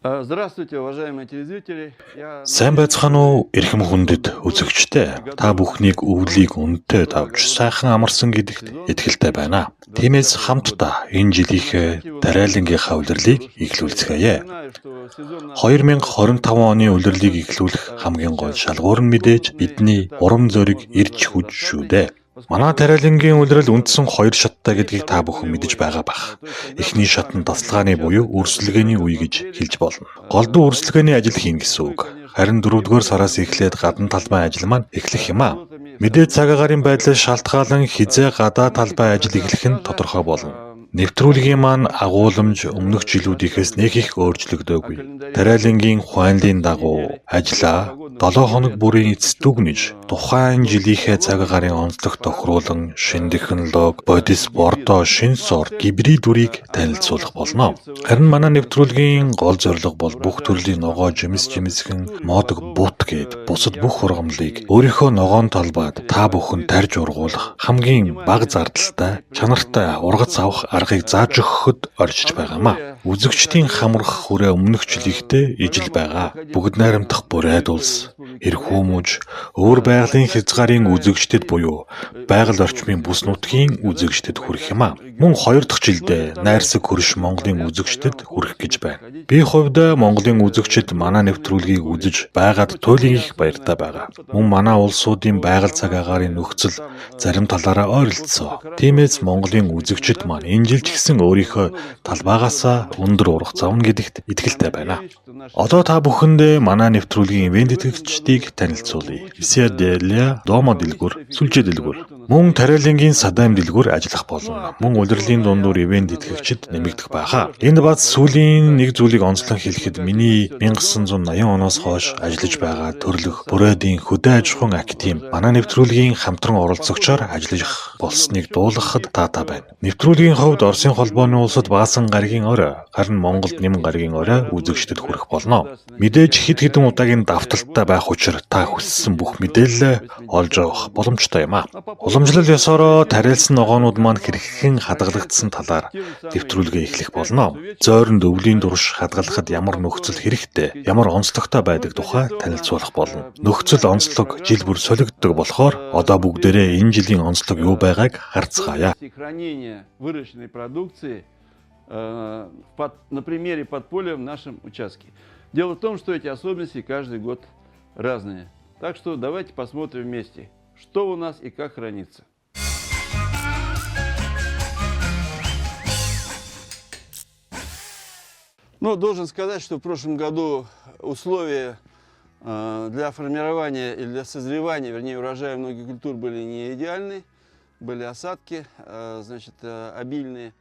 Здравствуйте, уважаемые телезрители. Сайн байцгаана уу эрхэм хүндэт үзэгчдээ. Та бүхнийг өвлийг үнэтэй давж сайхан амарсан гэдэгт итгэлтэй байна. Тиймээс хамтдаа энэ жилийнхээ дарайлангийнхаа улирлыг эхлүүлцгээе. 2025 оны улирлыг эхлүүлэх хамгийн гол шалгуур нь мэдээж бидний урам зориг ирж хүч шүү дээ. Манай тариалангийн улирал үндсэн 2 шаттай гэдгийг та бүхэн мэдэж байгаа бах. Эхний шат нь тасалгааны буюу үрсэлгээний үе гэж хэлж болно. Голдуу үрсэлгээний ажил хийн гэсэн үг. Харин 4-р сараас эхлээд гадна талбай ажил маань эхлэх юм аа. Мэдээж цаг агарын байдлаас шалтгаалan хизээ гадаа талбай ажил эхлэх нь тодорхой болно. Нэвтрүүлгийн маань агуулмж өмнөх жилүүдийнхээс нэг их өөрчлөгдөөгүй. Тариалангийн ухаанлын дагуу ажлаа 7 хоног бүрийн эцэст дүгнэж, тухайн жилийнхээ цаг агарын онцлог тохируулан, шинэ технологи, бодис бордоо, шинэ сорт, гибрид үрийг танилцуулах болно. Харин манай нэвтрүүлгийн гол зорилго бол бүх төрлийн ногоо жимсгэн, модог бут гээд бусад бүх ургамлыг өөрийнхөө ногоон талбайд та бүхэн тарж ургуулах хамгийн бага зардалтай, чанартай ургац авах аргыг зааж өгөхөд орчиж байгаамаа. Үзэгчдийн хамрах хүрээ өмнөх жилийнхтэй ижил байгаа. Бүгд найрамдах бүрээд улс, эрхүүмж, өөр байгалийн хязгаарын үзэгчдэд буюу байгаль орчмын бүс нутгийн үзэгчдэд хүрэх юм аа. Мөн 2 дахь жилдээ найрсаг хөрш Монголын үзэгчдэд хүрэх гэж байна. Би хувьд Монголын үзэгчид манай нэвтрүүлгийг үзэж байгаад туйлын их баяртай байгаа. Мөн манай улсуудын байгаль цаг агаарын нөхцөл зарим талаараа ойролцоо. Тиймээс Монголын үзэгчид маань энэ жил ч гэсэн өөрийнхөө талбайгаасаа өндөр урах завна гэдэгт итгэлтэй байна. Одоо та бүхэндээ манай нэвтрүүлгийн ивент итгэгчдийг танилцуулъя. Исер Делия, Домо дэлгүүр, Сүлжээ дэлгүүр. Мөн тариалангийн Садаам дэлгүүр ажиллах болно. Мөн улирлын дундуур ивент итгэгчид нэмэгдэх байхаа. Энд бат сүүлийн нэг зүйлийг онцлон хэлэхэд миний 1980 оноос хойш ажиллаж байгаа төрлөх бүрээдийн хөдөө аж ахуйн актив манай нэвтрүүлгийн хамтран оролцогчоор ажиллах болсныг дуулгахад таатай байна. Нэвтрүүлгийн хувьд Оросын холбооны улсад Баасан гаригийн орой, харин Монголд Нэмэн гаригийн орой үзэгчдэд хүрэх болно. Мэдээж хэд хэдэн удаагийн давталттай байх учраа та хүссэн бүх мэдээлэл олж авах боломжтой юм аа. Уламжлал ёсороо тариалсан ногоонууд маань хэрхэн хадгалагдсан талаар нэвтрүүлгээ эхлэх болно. Зойронд өвлийн турш хадгалахад ямар нөхцөл хэрэгтэй, ямар онцлогтой байдаг тухай танилцуулах болно. Нөхцөл онцлог жил бүр солигддог болохоор одоо бүгдээрээ энэ жилийн онцлог юу байгааг харцгаая. На примере подполья в нашем участке. Дело в том, что эти особенности каждый год разные. Так что давайте посмотрим вместе, что у нас и как хранится. Но должен сказать, что в прошлом году условия для формирования или для созревания, вернее, урожая многих культур были не идеальны. Были осадки, значит, обильные.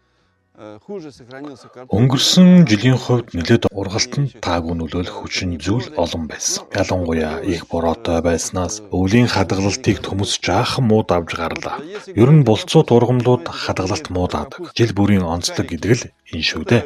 Өнгөрсөн жилийн хувьд нэлээд ургалтанд таагүй нөлөөлөх хүчин зүйл олон байсан. Ялангуяа их бороотой байснаас өвлийн хадгалалтыг төмөс жаахан мууд авж гарлаа. Ер нь булцууд ургамлууд хадгалалт муудаадаг. Жил бүрийн онцлог гэдэг л энэ шүү дээ.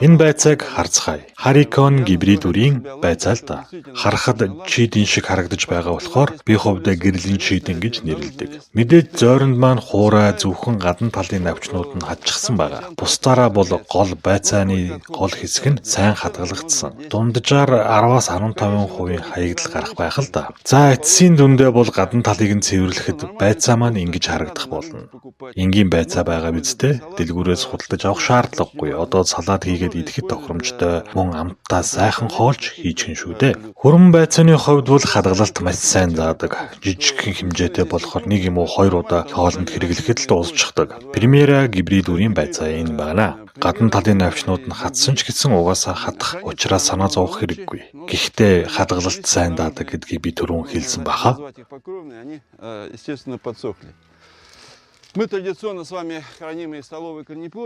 Энэ байцааг харцгаая. Харикон гибрид үрийн байцаа л да. Харахад чийдэн шиг харагдаж байгаа болохоор би хувьдаа гэрлийн чийдэн гэж нэрлэдэг. Мэдээж зойронд маань хуурай зөвхөн гадна талын навчнууд нь хадчихсан байгаа. Бусдаараа бол гол байцааны гол хэсэг нь сайн хадгалагдсан. Дунджаар 10-аас 15% хаягдал гарах байх л да. За эцсийн дүндээ бол гадна талыг нь цэвэрлэхэд байцаа маань ингэж харагдах болно. Энгийн байцаа байгаа бидтэй дэлгүүрээс худалдаж авах шаардлагагүй. Одоо салаад хийгээд идэхэд тохиромжтой, мөн амттай сайхан хоолж хийчихэн шүү дээ. Хөрөн байцааны хувьд бол хадгалалт маш сайн заадаг. Жижигхэн хэмжээтэй болохоор 1 юм уу 2 удаа хоолнд хэрэглэхэд л дуусчихдаг. Примера гибрид үрийн байцаа энэ байна. Гадна талын навчнууд нь хатсан ч гэсэн угаасаа хатах учраас санаа зовох хэрэггүй. Гэхдээ хадгалалт сайн даадаг гэдгийг би түрүүн хэлсэн баха.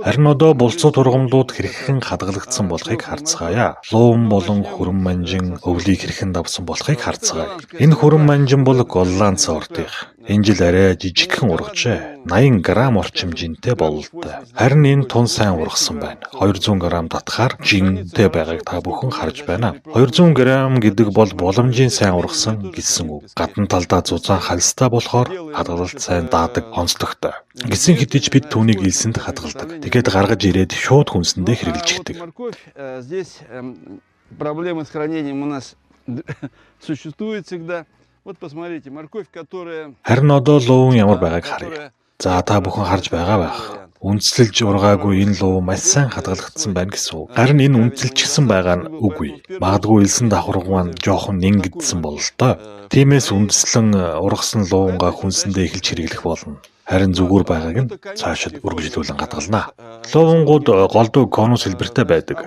Харин одоо булцууд ургамлууд хэрхэн хадгалагдсан болохыг харцгаая. Луун болон хүрэн манжин өвлийг хэрхэн давсан болохыг харцгаая. Энэ хүрэн манжин бол голланд сортын. Энэ жил арай жижигхэн ургажээ. 80 грамм орчимжинтэй бололтой. Харин энэ тун сайн ургасан байна. 200 грамм татхаар жинтэй байгааг та бүхэн харж байна. 200 грамм гэдэг бол боломжийн сайн ургасан гэсэн үг. Гадна талдаа зузаан хальстай болохоор хадгалалт сайн даадаг онцлогтой. Гэсэн хэдий ч бид түүнийг илсэнд хадгалдаг. Тэгээд гаргаж ирээд шууд хүнсэндээ хэрэглэждэг. проблемы с хранением у нас существует всегда. Вот посмотрите, морковь, которая... Харин одоо луун ямар байгааг харъя. За та бүхэн харж байгаа байх. Үндэслэлж ургаагүй энэ луу маш сайн хадгалагдсан байна гэсэн үг. Харин энэ үндэслэлчихсэн байгаа нь үгүй. Магадгүй элсэн давхарга маань жоохон нингидсэн бол л доо. Тиймээс үндэслэн ургасан луунгаа хүнсэндээ эхэлж хэрэглэх болно. Харин зүгээр байгааг нь цаашид үргэлжлүүлэн хадгалнаа. Луунгууд голдуу конус хэлбэртэй байдаг.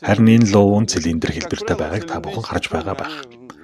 Харин энэ луун цилиндр хэлбэртэй байгааг та бүхэн харж байгаа байх.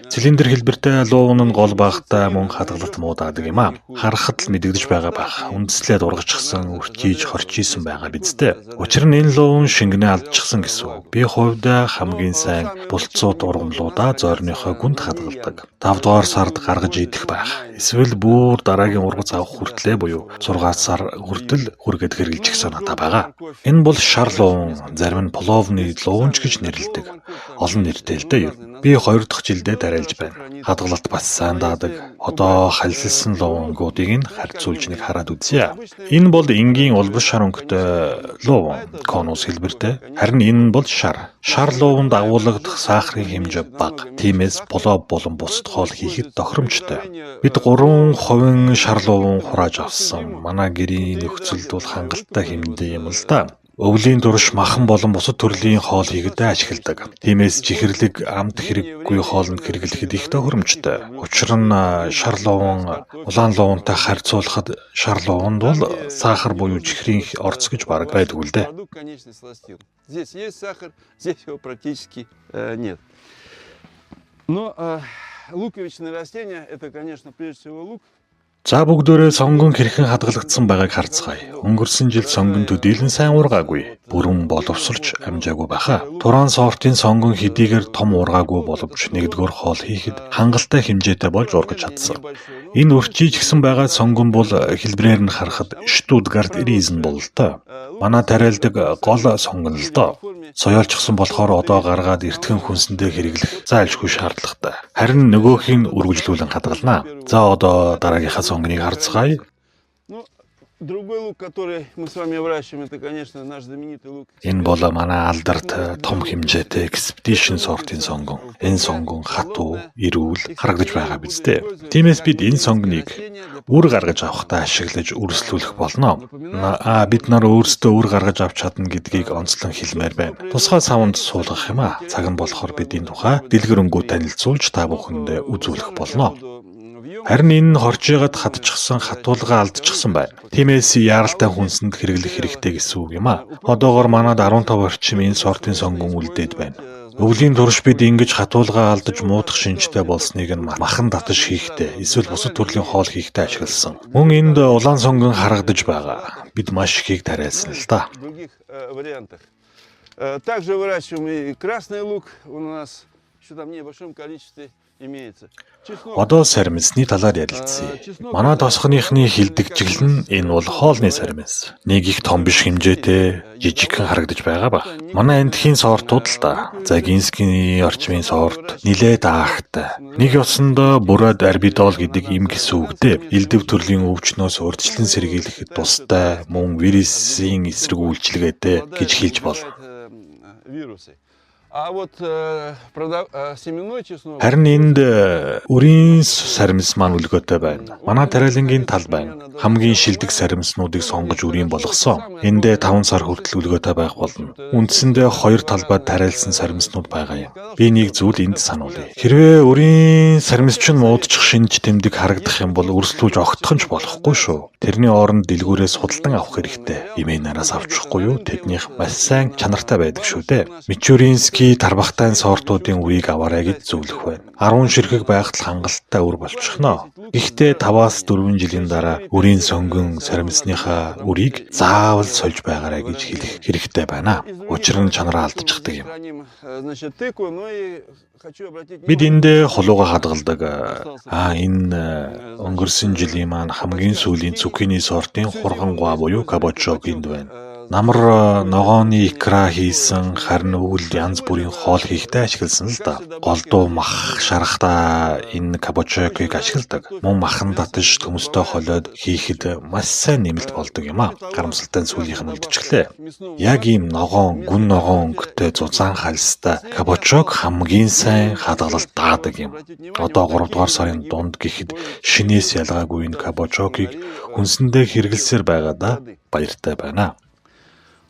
Цилиндр хэлбэртэй луун нь гол багтаа мөн хадгалалт муудаадаг юм аа. Харахад л мэдэгдэж байгаа байх. Үндэслээд ургачихсан, үрчиж, хорчижсэн байгаа бидтэй. Учир нь энэ луун шингэнэ алдчихсан гэсэн үг. Би хувьдаа хамгийн сайн булцууд ургамлуудаа зойрныхоо гүнд хадгалдаг. 5 дугаар сард гаргаж идэх байх. Эсвэл бүр дараагийн ургац авах хүртлээ буюу 6 сар хүртэл хүргээд хэрэгжилчих санаатай байгаа. Энэ бол шар луун, зарим нь пловны луунч гэж нэрлэдэг. Олон нэртэй л дээ. Би 2 дахь жилдээ дарайлж байна. Хадгалалт бас сайн даадаг. Одоо халилсан луунгуудыг нь харьцуулж нэг хараад үзье. Энэ бол энгийн улбар шар өнгөтэй луун, конус хэлбэртэй. Харин энэ нь бол шар. Шар луунд агуулгадах сахарын хэмжээ бага. Тиймээс плов болон бусад хоол хийхэд тохиромжтой. Бид 3% шар луун хурааж авсан. Манай гэрийн нөхцөлд бол хангалттай хэмнэлтэй юм л да. Өвлийн турш махан болон бусад төрлийн хоол хийгээдээ ашигладаг. Тиймээс чихэрлэг амт хэрэггүй хоолнд хэрэглэхэд их тохиромжтой. Учир нь шар луун улаан луунтай харьцуулахад шар луунд бол сахар буюу чихрийн орц гэж бараг байдаг үл дээ. Здесь есть сахар, здесь его практически нет. Но луковичные растения это, конечно, прежде всего лук. За бүгдөө сонгон хэрхэн хадгалагдсан байгааг харцгаая. Өнгөрсөн жил сонгон төдийлөн сайн ургаагүй. Бүрэн боловсрч амжаагүй байхаа. Туран сортын сонгон хэдийгээр том ургаагүй боловч нэгдүгээр хоол хийхэд хангалттай хэмжээтэй болж ургаж чадсан. Энэ өрчиж гисэн байгаа сонгон бол хэлбрээр нь харахад Штутгарт ризен бол тоо. Манай тариалдаг гол сонгон л доо. Соёолчсон болохоор одоо гаргаад эртхэн хүнсэндээ хэрэглэх зайлшгүй шаардлагатай. Харин нөгөөхийг үргэлжлүүлэн хадгалнаа. За одоо дараагийнхаа сонгоныг харцгаая. Другой лук, который мы с вами выращиваем, это, конечно, наш знаменитый лук. Энэ бол манай алдарт том хэмжээтэй экспедишн сортын сонгон. Энэ сонгон хатуу, эрүүл харагдаж байгаа биз дээ. Тиймээс бид энэ сонгоныг үр гаргаж авахдаа ашиглаж үргэлжлүүлэх болно. Бид нар өөрсдөө үр гаргаж авч чадна гэдгийг онцлон хэлмээр байна. Тусгай савнд суулгах юм аа. Цаг нь болохоор бид энэ тухай дэлгэрэнгүй танилцуулж та бүхэнд үзүүлэх болно. Харин энэ нь хоржигаад хадчихсан хатуулга алдчихсан байна. Тиймээс яаралтай хүнсэнд хэрэглэх хэрэгтэй гэсэн үг юм аа. Одоогоор манад 15 орчим энэ сортын сонгон үлдээд байна. Өвлийн турш бид ингэж хатуулга алдаж муудах шинжтэй болсныг нь махан татаж хийхдээ эсвэл бусад төрлийн хоол хийхдээ ашигласан. Мөн энд улаан сонгон харагдаж байгаа. Бид маш ихийг тариалсан л да. Также выращиваем и красный лук у нас еще там в небольшом количестве имеется. Одоо сармисны талаар ярилцъя. Манай тосгоныхны хилдэгжил нь энэ бол хоолны сармис. Нэг их том биш хэмжээтэй жижигхэн харагдаж байгаа ба. Манай эндхийн сортууд л да. Загинскийн орчмын сорт нилээд аагтай. Нэг ёсондоо бурад арбидол гэдэг юм гэсэн үгтэй. Элдв төрлийн өвчнөөс урьдчилан сэргийлэхэд тустай мөн вирусын эсрэг үйлчилгээтэй гэж хэлж болно. Харин энд үрийн сармис маань үлгөөтэй байна. Манай тариалангийн тал байна. Хамгийн шилдэг сармиснуудыг сонгож үрийн болгосон. Эндээ 5 сар хүртэл үлгөөтэй байх болно. Үндсэндээ 2 талбайд тариалсан сармиснууд байгаа юм. Би нэг зүйл энд сануулъя. Хэрвээ үрийн сармис чинь муудчих шинж тэмдэг харагдах юм бол өрсөлдүүлж огтхон ч болохгүй шүү. Тэрний оронд дэлгүүрээс худалдан авах хэрэгтэй. Имэйнараас авчихгүй юу? Тэднийх маш сайн чанартай байдаг шүү дээ. Мичуринский тарбахтай сортуудын үрийг аваарай гэж зөвлөх байна. 10 ширхэг байхад хангалттай үр болчихно. Гэхдээ 5-аас 4 жилийн дараа үрийн сонгон сармисныхаа үрийг заавал сольж байгаарай гэж хэлэх хэрэгтэй байна. Учир нь чанараа алдчихдаг юм. Бид эндээ хулууга хадгалдаг. Энэ өнгөрсөн жилийн маань хамгийн сүүлийн цүкини сортын хургангуа буюу кабочог энд байна. Намар ногооны икра хийсэн харин өвөл янз бүрийн хоол хийхдээ ашигласан л да. Голдуу мах шарахтаа энэ кабочокыг ашигладаг. Мөн махан татаж төмөстэй холиод хийхэд маш сайн нэмэлт болдог юм а. Харамсалтай нь сүүлийнх нь үлдчихлээ. Яг ийм ногоон, гүн ногоон өнгөтэй зузаан хальстай кабочок хамгийн сайн хадгалалт таадаг юм. Одоо 3 дугаар сарын дунд гэхэд шинээс ялгаагүй энэ кабочокыг хүнсэндээ хэрэглэсээр байгаадаа баяртай байна.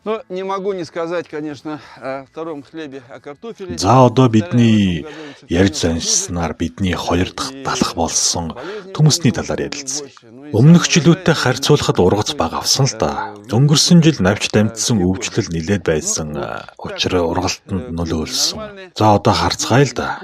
Но не могу не сказать, конечно, о втором хлебе, о картофеле. За одоо бидний ярьж заншсанаар бидний 2 дахь талах болсон төмөсний талаар ярилцсан. Өмнөх жилүүдтэй харьцуулахад ургац бага авсан л да. Өнгөрсөн жил навч дамжсан өвчлөл нилээд байсан учраа ургалтанд нөлөөлсөн. За одоо харцгаая л да.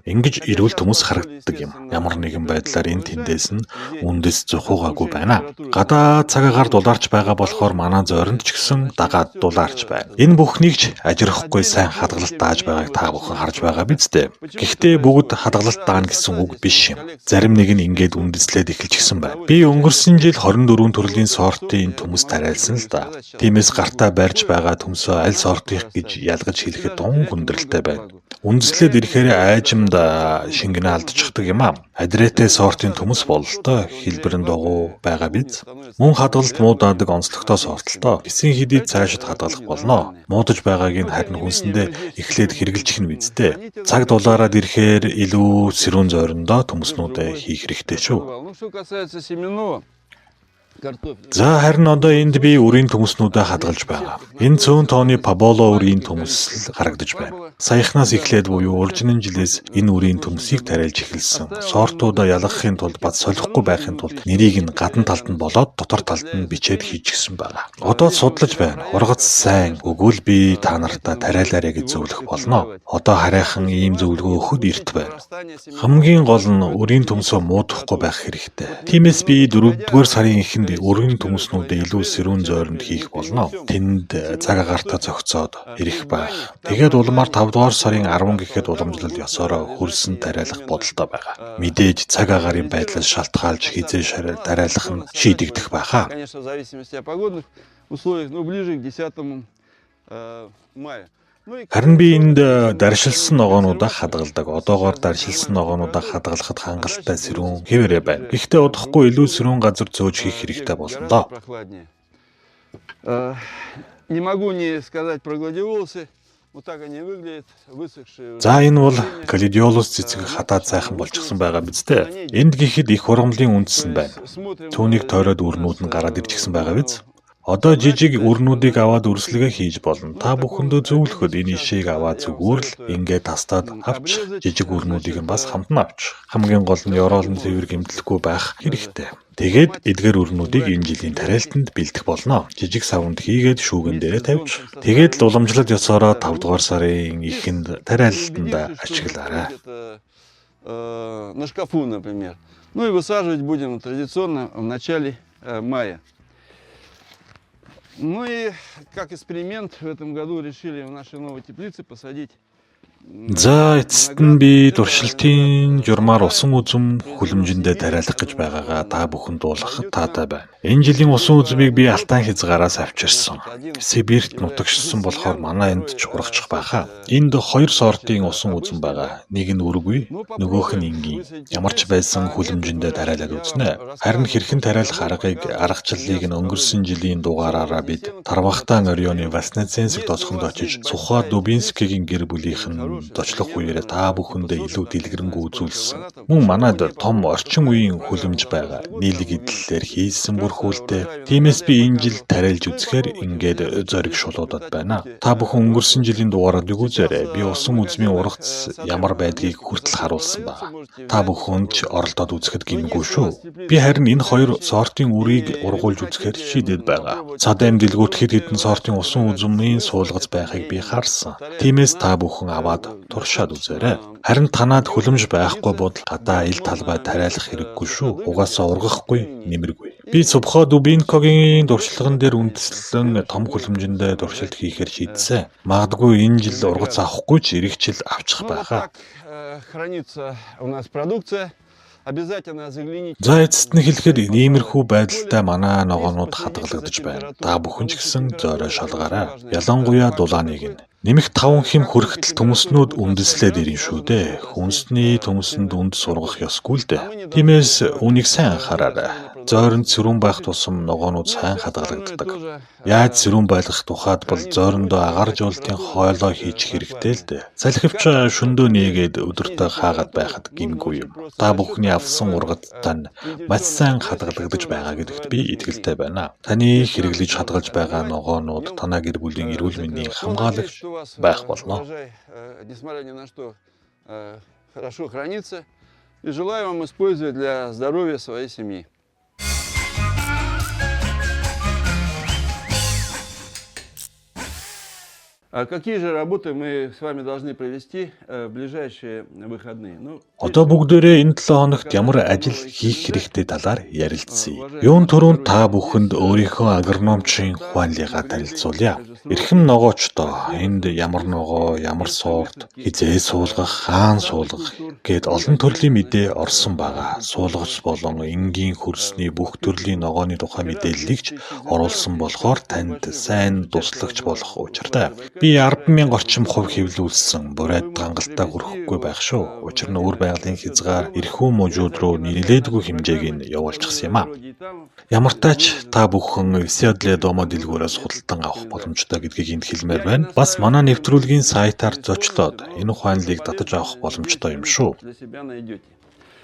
Ингэж ирүүл төмөс харагддаг юм. Ямар нэгэн байдлаар энэ тэндээс нь үндэс зохиогаагүй байна. Гадаа цагаагаар дулаарч байгаа болохоор манай зойронд ч гэсэн дагаад дулаарч байна. Энэ бүхнийг ч ажирахгүй сайн хадгалалт тааж байгааг та бүхэн харж байгаа биз дээ. Гэхдээ бүгд хадгалалт таана гэсэн үг биш юм. Зарим нэг нь ингээд үндэслээд эхэлчихсэн байна. Би өнгөрсөн жил 24 төрлийн сортын төмөс тариалсан л да. Тиймээс гартаа барьж байгаа төмсөө аль сортынх гэж ялгаж хэлэхэд дун хүндрэлтэй байна. Үндэслээд ирэхээр айжимд шингэнэ алдчихдаг юм аа. Адрэтэ сортын төмөс бололтой хэлбэрэн дугуй байгаа биз. Мөн хадгалалт муудадаг онцлогтой сортлоо. Хэсгийн хэдий цаашид хадгалах болно. Муудаж байгааг нь харин хүнсэндээ эхлээд хэрэгжилчих нь бизтэй. Цаг дулаараад ирэхээр илүү сэрүүн зойрондоо төмснүүдээ хийх хэрэгтэй шүү. За харин одоо энд би үрийн төмснүүдээ хадгалж байгаа. Энэ цөөн тооны Паболо үрийн төмс харагдаж байна. Саяхнаас эхлээд буюу уржинын жилээс энэ үрийн төмсийг тариалж эхэлсэн. Сортуудаа ялгахын тулд бат солихгүй байхын тулд нэрийг нь гадна талд нь болоод дотор талд нь бичээд хийчихсэн байна. Одоо судлаж байна. Ургац сайн өгвөл би та нартаа тариалаарэ гэж зөвлөх болно. Одоо харайхан ийм зөвлөгөө өгөхөд эрт байна. Хамгийн гол нь үрийн төмсөө муудахгүй байх хэрэгтэй. Тиймээс би 4-р сарын эхэнд үрийн төмснүүдээ илүү сэрүүн зойронд хийх болно. Тэнд цаг агартаа зохицоод ирэх байх. Тэгээд улмаар 5-р сарын 10 гэхэд уламжлалт ёсороо хөрсөн тариалах бодолтой байгаа. Мэдээж цаг агаарын байдлаас шалтгаалж хизээ тариалах нь шийдэгдэх байхаа. Конечно, в зависимости от погодных условий, но ближе к 10 мая. Харин би энд даршилсан ногоонуудаа хадгалдаг. Одоогоор даршилсан ногоонуудаа хадгалахад хангалттай сэрүүн хэвээрээ байна. Гэхдээ удахгүй илүү сэрүүн газар зөөж хийх хэрэгтэй болно доо. Не могу не сказать про гладиолусы. Вот так они выглядят, высохшие. За энэ бол гладиолус цэцэг хадаад сайхан болчихсон байгаа биз дээ. Энд гэхэд их ургамлын үндэс нь байна. Түүнийг тойроод үрнүүд нь гараад ирчихсэн байгаа биз? Одоо жижиг үрнүүдийг аваад үрслэгээ хийж болно. Та бүхэндөө зөвлөхөд энэ ишийг аваад зүгээр л ингээд тастаад авч жижиг үрнүүдийг нь бас хамтан авч. Хамгийн гол нь ёроолн цэвэр гэмтлэхгүй байх хэрэгтэй. Тэгээд эдгээр үрнүүдийг энэ жилийн тариалтанд бэлдэх болно. Жижиг савнд хийгээд шүүгэн дээрээ тавьж. Тэгээд л уламжлалт ёсороо 5-р сарын эхэнд тариалтанд ашиглаарай. На шкафу, например. Ну и высаживать будем традиционно в начале мая. Ну и как эксперимент в этом году решили в нашей новой теплице посадить. За эцэст нь би туршилтын журмаар усан үзэм хүлэмжиндээ тариалах гэж байгаагаа та бүхэнд дуулгахад таатай байна. Энэ жилийн усан үзмийг би Алтан хязгаараас авчирсан. Сибирт нутагшсан болохоор манай энд ч ургачих байхаа. Энд 2 сортын усан үзэм байгаа. Нэг нь үргүй, нөгөөх нь энгийн. Ямар ч байсан хүлэмжиндээ тариалаад үзнэ. Харин хэрхэн тариалах аргачлалыг нь өнгөрсөн жилийн дугаараараа бид Тарвахтан орионы Васнеценск тосгонд очиж Сухаа Дубинскигийн гэр бүлийнх нь зочлох үеэр та бүхэндээ илүү дэлгэрэнгүй үзүүлсэн. Мөн манайд том орчин үеийн хүлэмж байгаа. Нийлэг эдлэлээр хийсэн бүрхүүлтэй. Тиймээс би энэ жил тариалж үзэхээр ингээд зориг шулуудад байна. Та бүхэн өнгөрсөн жилийн дугаарадыг үзээрэй. Би усан үзмийн ургац ямар байдгийг хүртэл харуулсан байна. Та бүхэн ч оролдоод үзэхэд гэмгүй шүү. Би харин энэ 2 сортын үрийг ургуулж үзэхээр шийдэд байгаа. Цадам дэлгүүртэд хэдэн сортын усан үзмийн суулгац байхыг би харсан. Тиймээс та бүхэн аваад туршаад үзээрэй. Харин танаад хүлэмж байхгүй бодол гадаа ил талбай тариалах хэрэггүй шүү. Угаасаа ургахгүй, нэмэргүй. Би Сухаа Дубинскигийн дуршлаган дээр үндэслэн том хүлэмжиндээ туршилт хийхээр шийдсэн. Магадгүй энэ жил ургац авахгүй ч эх жил авчих байхаа. Хранится у нас продукция обязательно загляните. За эцэст нь хэлэхэд иймэрхүү байдалтай манай ногоонууд хадгалагдаж байна. Та бүхэн ч гэсэн зөөрөө шалгаарай. Ялангуяа дулааныг нь. Нэмэх 5 хэм хүрэхтэл төмөснүүд үндэслээд ирнэ шүү дээ. Хүнсний төмөсөнд үнд сургах ёсгүй л дээ. Тиймээс үүнийг сайн анхаараарай. Зойронд сэрүүн байх тусам ногоонууд сайн хадгалагддаг. Яаж сэрүүн байлгах тухайд бол зойрондоо агаар жуултын хойлоо хийж хэрэгтэй л дээ. Салхивч шөндөө нээгээд өдөртөө хаагаад байхад гимгүй юм. Та бүхний авсан ургадтай нь маш сайн хадгалагдаж байгаа гэдэгт би итгэлтэй байна. Таны хэрэглэж хадгалж байгаа ногоонууд танай гэр бүлийн эрүүл мэндийн хамгаалагч байх болно. Несмотря ни на что, хорошо хранится. И желаю вам использовать для здоровья своей семьи. А какие же работы мы с вами должны провести в ближайшие выходные? Одоо бүгдээрээ энэ 7 хоногт ямар ажил хийх хэрэгтэй талаар ярилцъя. Юун түрүүнд та бүхэнд өөрийнхөө агрономчийн ухаанлыгаа танилцуулъя. Эрхэм ногоочдоо энд ямар ногоо, ямар сорт, хизээ суулгах, хаан суулгах гэд олон төрлийн мэдээ орсон байгаа. Суулгач болон энгийн хөрсний бүх төрлийн ногооны тухай мэдээллийг ч оруулсан болохоор танд сайн туслагч болох учиртай. Би 10,000 орчим хувь хэвлүүлсэн бурайд гангалтай хүрэхгүй байх шүү. Учир нь өөр байгалийн хязгаар эрхүү мужууд руу нэлээдгүй хэмжээг нь явуулчихсан юм а. Ямар тач та бүхэн Исиадле домо дэлгүүрээс худалдан авах боломжтой гэдгийг энд хэлмээр байна. Бас манай нэвтрүүлгийн сайтаар зочлоод энэ ухаанлыг татаж авах боломжтой юм шүү.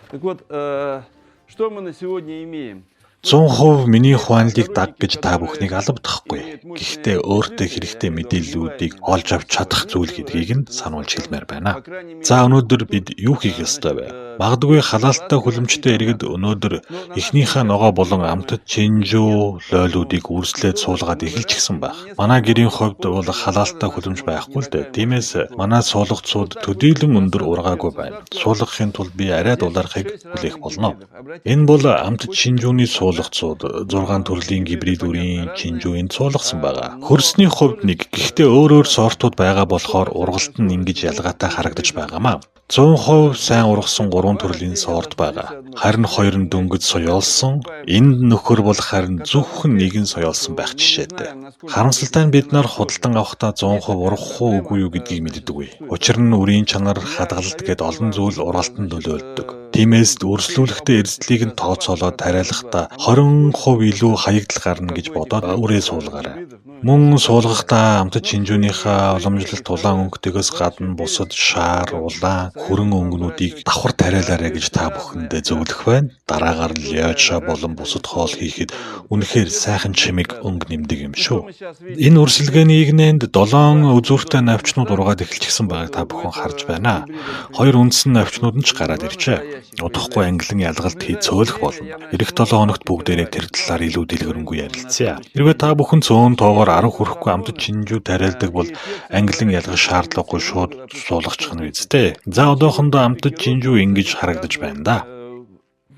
Так вот, что мы на сегодня имеем? 100% миний ухаанлыг даг гэж та бүхнийг албадахгүй. Гэхдээ өөртөө хэрэгтэй мэдээллүүдийг олж авч чадах зүйл гэдгийг нь сануулж хэлмээр байна. За өнөөдөр бид юу хийх ёстой вэ? Магадгүй халаалттай хүлэмжтэй иргэд өнөөдөр эхнийхээ ногоо болон амтд чинжүү лойлуудыг үрслээд суулгаад эхэлчихсэн байх. Манай гэрийн хувьд бол халаалттай хүлэмж байхгүй л дээ. Тиймээс манай суулгацууд төдийлөн өндөр ургаагүй байна. Суулгахын тулд би арай дулаархыг хүлээх болно. Энэ бол амтд чинжүүний суулгацууд 6 төрлийн гибрид үрийн чинжүүнд суулгасан байгаа. Хөрсний хувьд нэг, гэхдээ өөр сортууд байгаа болохоор ургалт нь ингэж ялгаатай харагдаж байгаамаа. 100% сайн ургасан 3 төрлийн сорт байгаа. Харин 2 нь дөнгөж соёолсон, энд нөхөр бол харин зөвхөн нэг нь соёолсон байх жишээтэй. Харамсалтай нь бид нар худалдан авахдаа 100% ургах уу үгүй юу гэдгийг мэддэггүй. Учир нь үрийн чанар, хадгалалт гэд олон зүйл ургалтанд нөлөөлдөг. Тиймээс өрсөлдүүлэхдээ эрсдлийг нь тооцоолоод тариалахдаа 20% илүү хаягдал гарна гэж бодоод үрээ суулгаарай. Мөн суулгахдаа амтд чинжүүнийхээ уламжлалт улаан өнгөтэйгээс гадна бусад шаар, улаан, хүрэн өнгөнүүдийг давхар тариалаарай гэж та бүхэндээ зөвлөх байна. Дараагаар нь ляча болон бусад хоол хийхэд үнэхээр сайхан чимэг өнгө нэмдэг юм шүү. Энэ өрсөлдөөний игнэнд 7 үзүүртэй навчнууд ургаад эхэлчихсэн байгааг та бүхэн харж байна. 2 үндсэн навчнууд нь ч гараад иржээ. Удахгүй англин ялгалт хийж цөөлөх болно. Ирэх 7 хоногт бүгдээрээ тэр талаар илүү дэлгэрэнгүй ярилцъя. Хэрвээ та бүхэн цөөн тоогоор 10 хүрэхгүй амтд чинжүү тариалдаг бол англин ялгах шаардлагагүй шууд суулгачих нь үстэй. За одоохондоо амтд чинжүү ингэж харагдаж байна да.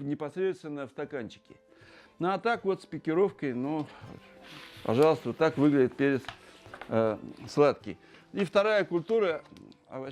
Непосредственно в стаканчике. Ну а так вот с пикировкой, ну, пожалуйста, вот так выглядит перец сладкий. И вторая культура.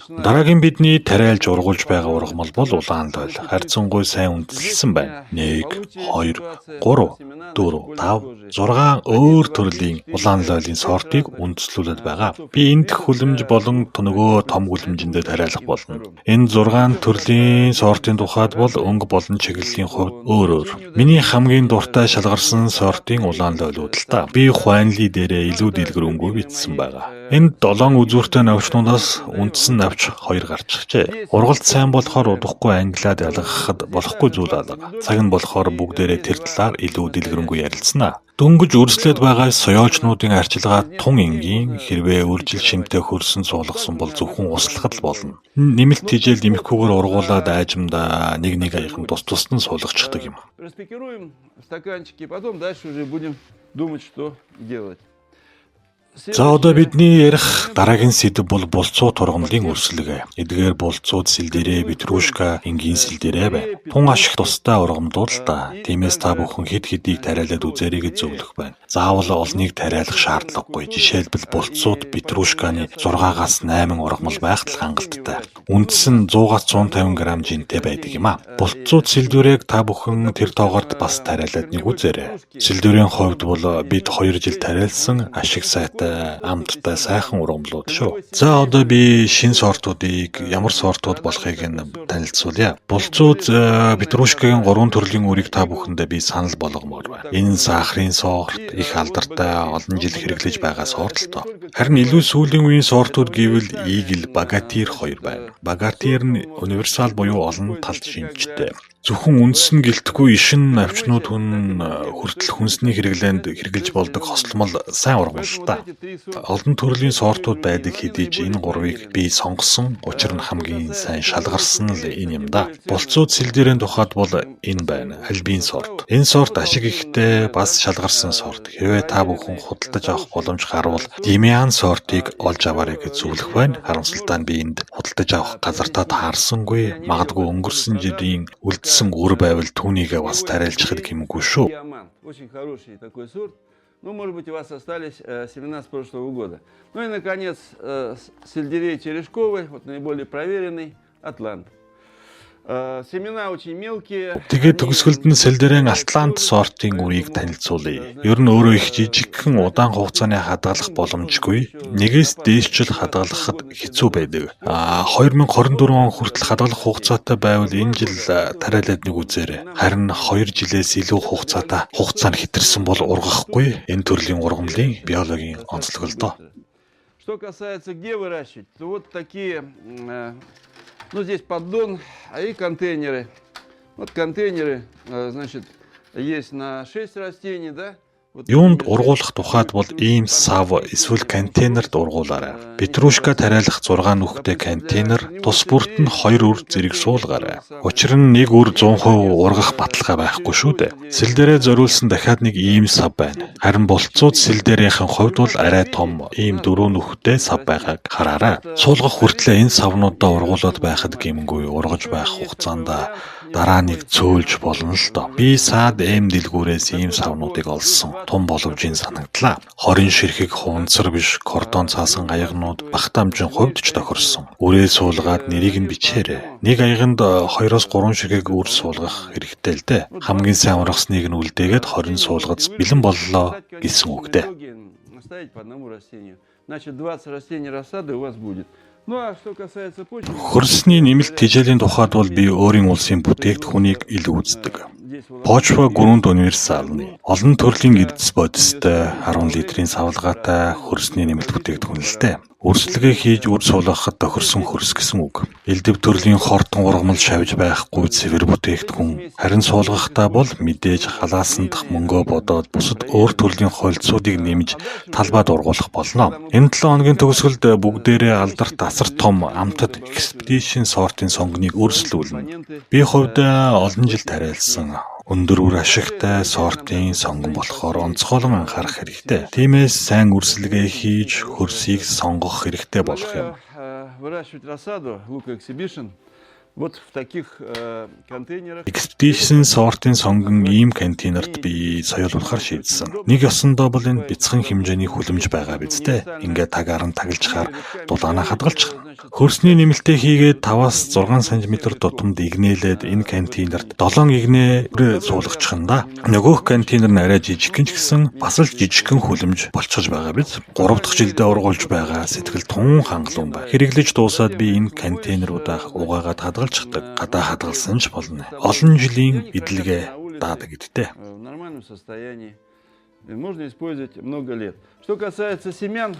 Дараагийн бидний тариалж ургуулж байгаа ургамал бол улаан лойл. Харьцангуй сайн үндэслсэн байна. 1, 2, 3, 4, 5, 6 өөр төрлийн улаан лойлын сортыг үндэслүүлээд байгаа. Би энд хүлэмж болон нөгөө том хүлэмжиндээ тариалах болно. Энэ 6 төрлийн сортын тухайд бол өнгө болон чиглэлийн хувьд өөр. Миний хамгийн дуртай шалгарсан сортын улаан лойлууд л та. Би ухаанлий дээрээ илүү дэлгэрэнгүй бичсэн байгаа. Энд 7 үзүүртэй навчнуудаас үндсэн навч 2 гарчихжээ. Ургалт сайн болохоор удахгүй англиад ялгахад болохгүй зүйл алга. Цаг нь болохоор бүгдээрээ тэр талаар илүү дэлгэрэнгүй ярилцсанаа. Дөнгөж өрслөөд байгаа соёолчнуудын арчилгаа тун энгийн хэрвээ үржил шимтэй хөрсөн суулгасан бол зөвхөн услахад л болно. Нэмэлт тижэл нэмэхгүйгээр ургуулад аажимда нэг аяхан тус тусдан суулгачихдаг юм. Распекируем в стаканчике, потом дальше уже будем думать, что делать. За одоо бидний ярих дараагийн сэдэв бол болцоо тургамлын өрсөлдөг. Эдгээр болцууд сэлдэрээ, петрушка, энгийн сэлдэрээ бай. Тун ашиг тустай ургамлууд л да. Тиймээс та бүхэн хэд хэдийг тариалаад үзээрэй гэж зөвлөх байна. Заавал олныг тариалах шаардлагагүй. Жишээлбэл болцууд петрушканы 6-аас 8 ургамал байх л хангалттай. Үндэс нь 100-аас 150 г жинтэй байдаг юм а. Болцууд сэлдүрээг та бүхэн тэр тоогоорд бас тариалаад нэг үзээрэй. Сэлдүрийн хувьд бол бид 2 жил тариалсан ашиг сайтай амттай сайхан ургамлууд шүү. За одоо би шинэ сортуудыг ямар сортууд болохыг нь танилцуулъя. Болцууд петрушкагийн 3 төрлийн үрийг та бүхэндээ би санал болгомоор байна. Энэ сахарын сорт, их алдартай, олон жил хэрэглэж байгаа сорт л доо. Харин илүү сүүлийн үеийн сортууд гэвэл Eagle, Bogatyr 2 байна. Bogatyr нь универсал буюу олон талд шинжтэй. Зөвхөн үндэс нь гэлтэхгүй ишин навчнууд хүн хүртэл хүнсний хэрэглээнд хэрэгжилж болдог хосломол сайн ургамал л та. Олон төрлийн сортууд байдаг хэдий ч энэ гурвыг би сонгосон, учир нь хамгийн сайн шалгарсан л энэ юм да. Болцууд сэлдэрийн тухайд бол энэ байна. Альбин сорт. Энэ сорт ашиг ихтэй, бас шалгарсан сорт. Хэрвээ та бүхэн худалдаж авах боломж гарвал Dimian сортыг олж аваарай гэж зөвлөх байна. Харамсалтай нь би энд худалдаж авах газартаа таарсангүй. Магадгүй өнгөрсөн жилийн үлдсэн үр байвал түүнийгээ бас тариалчихад гэмгүй шүү. Очень хороший такой сорт. Ну, может быть, у вас остались семена с прошлого года. Ну и, наконец, сельдерей черешковый, вот наиболее проверенный, Атлант. Семена очень мелкие. Тэгээд төгсгөлд нь сэлдэрийн Атлант сортын үрийг танилцуулъя. Ер нь өөрөө их жижигхэн удаан хугацааны хадгалах боломжгүй. Нэгээс дээшчл хадгалахад хэцүү байдаг. 2024 он хүртэл хадгалах хугацаатай байвал энэ жил тариалаад нэг үзээрэй. Харин 2 жилээс илүү хугацаанд хэтэрсэн бол ургахгүй. Энэ төрлийн ургамлын биологийн онцлог л доо. Что касается где выращивать, то вот такие, ну здесь поддон, и контейнеры. Вот контейнеры, значит, есть на 6 растений, да? Юунд ургуулах тухайд бол ийм сав эсвэл контейнерд ургуулаарай. Петрушка тариалах 6 нүхтэй контейнер, тус бүрт нь 2 үр зэрэг суулгаарай. Учир нь нэг үр 100% ургах баталгаа байхгүй шүү дээ. Сэлдэрээ зориулсан дахиад нэг ийм сав байна. Харин болцууд сэлдэрийнхэн хувьд бол арай том ийм 4 нүхтэй сав байгааг хараарай. Суулгах хүртлээр энэ савнуудаа ургуулад байхад гэмгүй ургаж байх хугацаанд дараа нэг цөөлж болно л доо. Би саад эм дэлгүүрээс ийм савнуудыг олсон. Том боловжийн санагдлаа. Хорин ширхэг хуунцар биш кордон цаасан аягнууд багт амжин хувьд ч тохирсон. Үрээ суулгаад нэрийг нь бичээрэй. Нэг аяганд 2-3 ширхэг үр суулгах хэрэгтэй л дээ. Хамгийн сайн ургасныг нь үлдээгээд 20 суулгац бэлэн боллоо гэсэн үг дээ. Значит, 20 растений рассады у вас будет. Ну а что касается почвы... Хөрсний нэмэлт тижээлийн тухайд бол би өөрийн улсын бүтээгдэхүүнийг илүү үздэг. Почва гүрэнд универсалны. Олон төрлийн эддэс бодистой 10 литрийн савлгаатай хөрсний нэмэлт бүтээгдэхүүн л дээ. Өрсөлдөгөө хийж үр суулгахад тохирсон хөрс гэсэн үг. Элдэв төрлийн хортон ургамал шавж байхгүй цэвэр бүтээгдэхүүн. Харин суулгахдаа бол мэдээж халаасандах мөнгөө бодоод бусад өөр төрлийн хойлцоодыг нэмж талбайд ургуулах болно. Энэ 7 хоногийн төгсгөлд бүгдээрээ алдарт асар том амтад Expedition сортын сонгоныг өрсөлдүүлнэ. Би хувьд олон жил тариалсан өндөр үр ашигтай сортын сонгон болохоор онцгойлон анхаарах хэрэгтэй. Тиймээс сайн үрсэлгээ хийж хөрсийг сонгох хэрэгтэй болох юм. Выращивать рассаду лук Exhibition вот в таких контейнерах. Expedition сортын сонгон ийм контейнерт би соёлуулахар шийдсэн. Нэг ёсондоо бол энэ бяцхан хэмжээний хүлэмж байгаа биз дээ. Ингээд тагаар нь таглажхаар дулаанаа хадгалчих. Хөрсний нэмэлтээ хийгээд 5-аас 6 см тутамд игнээлээд энэ контейнерт 7 игнээ суулгачих нь да. Нөгөөх контейнер нь арай жижигхэн ч гэсэн бас л жижигхэн хүлэмж болчихж байгаа биз. 3 дахь жилдээ ургуулж байгаа сэтгэл тун хангалуун байна. Хэрэглэж дуусаад би энэ контейнеруудаа угаагаад хадгалчихдаг. Гадаа хадгалсан ч болно. Олон жилийн эдлэгээ даадаг гэдтэй. В нормальном состоянии. Можно использовать много лет. Что касается семян,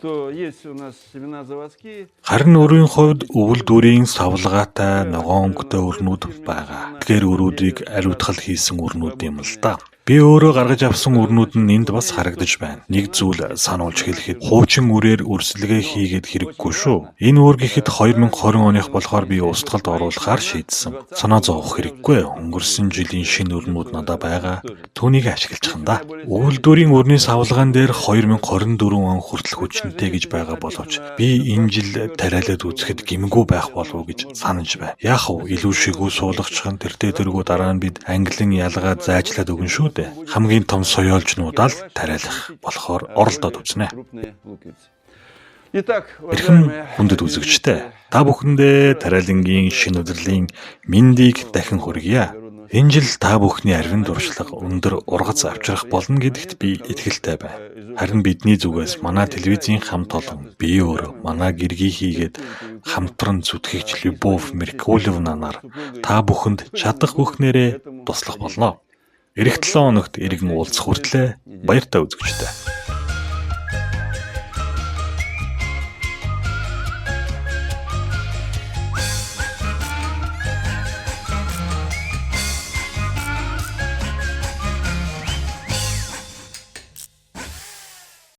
то есть у нас семена заводские. Харин өрийн хувьд өвөл дүрийн савлгаатай ногоон өнгөтэй өрнүүд байгаа. Тэгэхээр өрүүдийг ариутгал хийсэн өрнүүд юм л да. Би өөрөө гаргаж авсан өрнүүд нь энд бас харагдаж байна. Нэг зүйл сануулж хэлэхэд хуучин үрээр өрсөлдөгөө хийгээд хэрэггүй шүү. Энэ үр гэхэд 2020 оных болохоор би устгалд оруулахаар шийдсэн. Санаа зовох хэрэггүй. Өнгөрсөн жилийн шинэ өрнүүд надад байгаа. Түүнийг ашиглаж хандаа. Өвөлдөрийн өрний савлгаан дээр 2 2024 он хүртэл хүчнэтэй гэж байгаа боловч би энэ жил тариалаад үзэхэд гэмгүй байх болов уу гэж санаж байна. Яг уу илүү шигүү суулгачхан тэртээ тэргүй дараа нь бид англин ялгаад зайчлаад өгнө шүү дээ. Хамгийн том соёолжнуудаа л тариалах болохоор оролдоод үзнэ. Эрхэм хүндэт үзэгчтэй, та бүхэндээ тариалангийн шинэ удирлын мэндийг дахин хүргье. Энэ жил та бүхний арвин дуршлаг өндөр ургац авчрах болно гэдэгт би итгэлтэй байна. Харин бидний зүгээс манай телевизийн хамт олон би өөрөө манай гэргий хийгээд хамтран зүтгэгч Любовь Меркулевнанаар та бүхэнд чадах бүхнээрээ туслах болно. Эх 7 хоногт иргэн уулзах хүртлээр баяртай үзэгчтэй.